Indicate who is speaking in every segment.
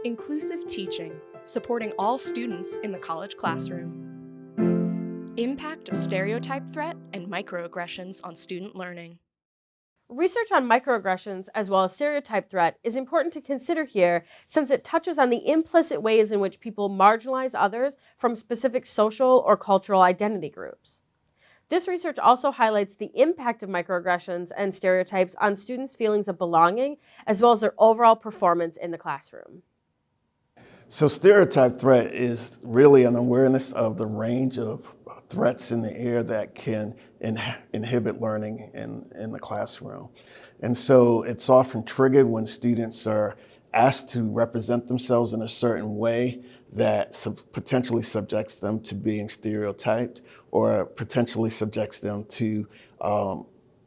Speaker 1: Inclusive teaching, supporting all students in the college classroom. Impact of stereotype threat and microaggressions on student learning.
Speaker 2: Research on microaggressions as well as stereotype threat is important to consider here since it touches on the implicit ways in which people marginalize others from specific social or cultural identity groups. This research also highlights the impact of microaggressions and stereotypes on students' feelings of belonging as well as their overall performance in the classroom.
Speaker 3: So stereotype threat is really an awareness of the range of threats in the air that can inhibit learning in the classroom. And so it's often triggered when students are asked to represent themselves in a certain way that potentially subjects them to being stereotyped or potentially subjects them to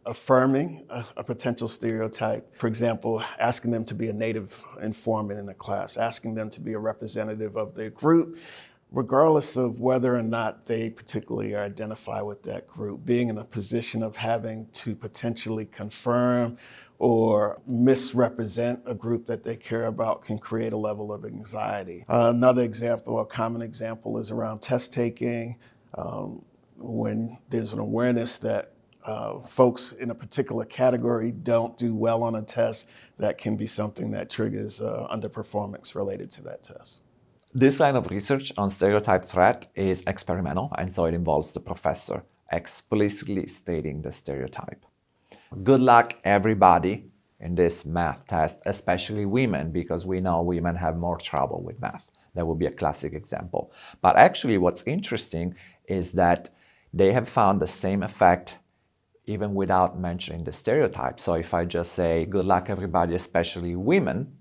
Speaker 3: affirming a potential stereotype. For example, asking them to be a native informant in the class, asking them to be a representative of their group, regardless of whether or not they particularly identify with that group, being in a position of having to potentially confirm or misrepresent a group that they care about can create a level of anxiety. Another example, a common example, is around test taking. When there's an awareness that folks in a particular category don't do well on a test, that can be something that triggers underperformance related to that test.
Speaker 4: This line of research on stereotype threat is experimental, and so it involves the professor explicitly stating the stereotype. Good luck, everybody, in this math test, especially women, because we know women have more trouble with math. That would be a classic example. But actually, what's interesting is that they have found the same effect even without mentioning the stereotype. So if I just say, good luck, everybody, especially women,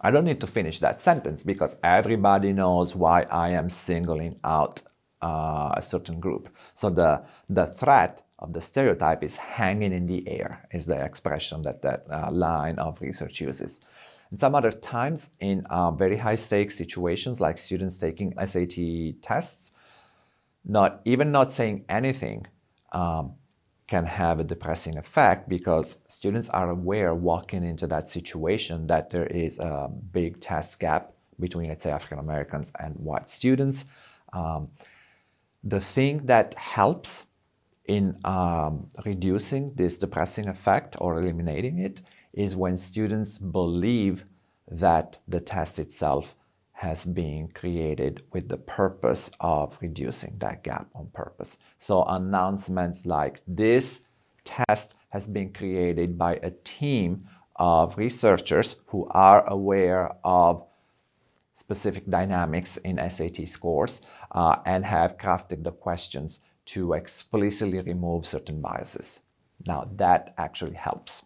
Speaker 4: I don't need to finish that sentence because everybody knows why I am singling out a certain group. So the threat of the stereotype is hanging in the air, is the expression that line of research uses. And some other times in very high stakes situations like students taking SAT tests, not saying anything can have a depressing effect because students are aware walking into that situation that there is a big test gap between, let's say, African Americans and white students. The thing that helps in reducing this depressing effect or eliminating it is when students believe that the test itself has been created with the purpose of reducing that gap on purpose. So announcements like this test has been created by a team of researchers who are aware of specific dynamics in SAT scores and have crafted the questions to explicitly remove certain biases. Now that actually helps.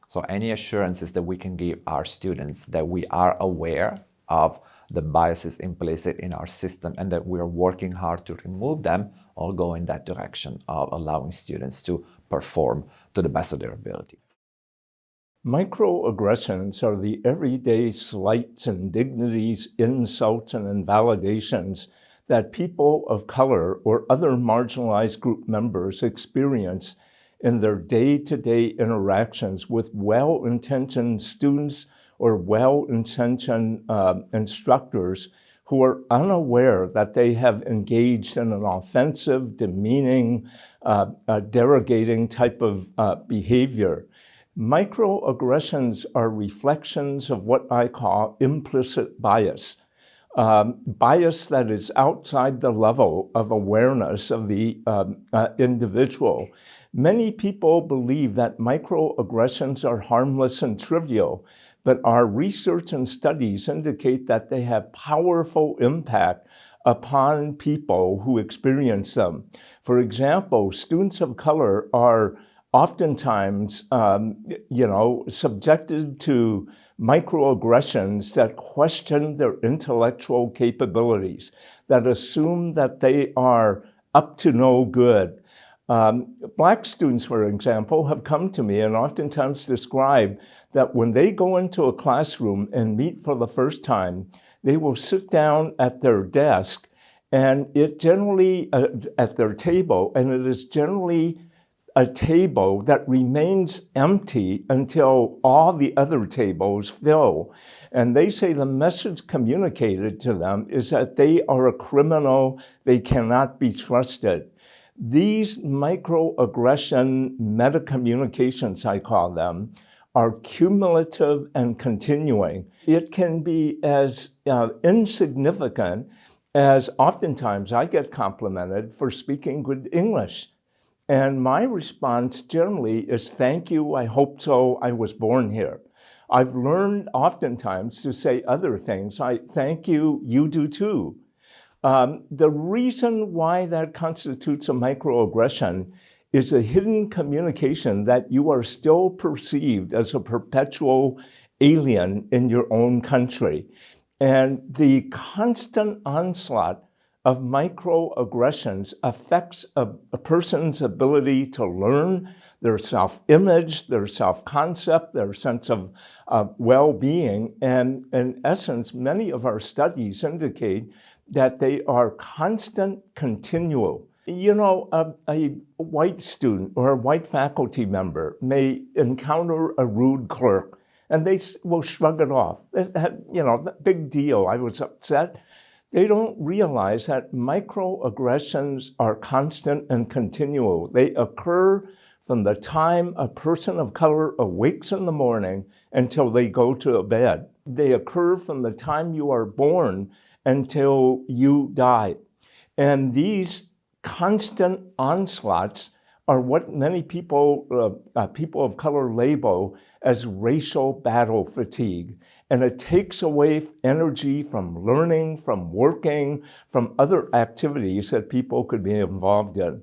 Speaker 4: So any assurances that we can give our students that we are aware of the biases implicit in our system and that we're working hard to remove them all go in that direction of allowing students to perform to the best of their ability.
Speaker 5: Microaggressions are the everyday slights, indignities, insults, and invalidations that people of color or other marginalized group members experience in their day-to-day interactions with well-intentioned students or well-intentioned instructors who are unaware that they have engaged in an offensive, demeaning, derogating type of behavior. Microaggressions are reflections of what I call implicit bias. Bias that is outside the level of awareness of the individual. Many people believe that microaggressions are harmless and trivial, but our research and studies indicate that they have powerful impact upon people who experience them. For example, students of color are oftentimes, subjected to microaggressions that question their intellectual capabilities, that assume that they are up to no good. Black students, for example, have come to me and oftentimes describe that when they go into a classroom and meet for the first time, they will sit down at their desk and it generally, at their table, and it is generally a table that remains empty until all the other tables fill. And they say the message communicated to them is that they are a criminal, they cannot be trusted. These microaggression metacommunications, I call them, are cumulative and continuing. It can be as insignificant as oftentimes I get complimented for speaking good English. And my response generally is, thank you, I hope so, I was born here. I've learned oftentimes to say other things. I thank you, you do too. The reason why that constitutes a microaggression is a hidden communication that you are still perceived as a perpetual alien in your own country. And the constant onslaught of microaggressions affects a person's ability to learn, their self-image, their self-concept, their sense of well-being. And in essence, many of our studies indicate that they are constant, continual. You know, a white student or a white faculty member may encounter a rude clerk and they will shrug it off. You know, big deal, I was upset. They don't realize that microaggressions are constant and continual. They occur from the time a person of color awakes in the morning until they go to bed. They occur from the time you are born until you die. And these constant onslaughts are what many people, people of color label as racial battle fatigue. And it takes away energy from learning, from working, from other activities that people could be involved in.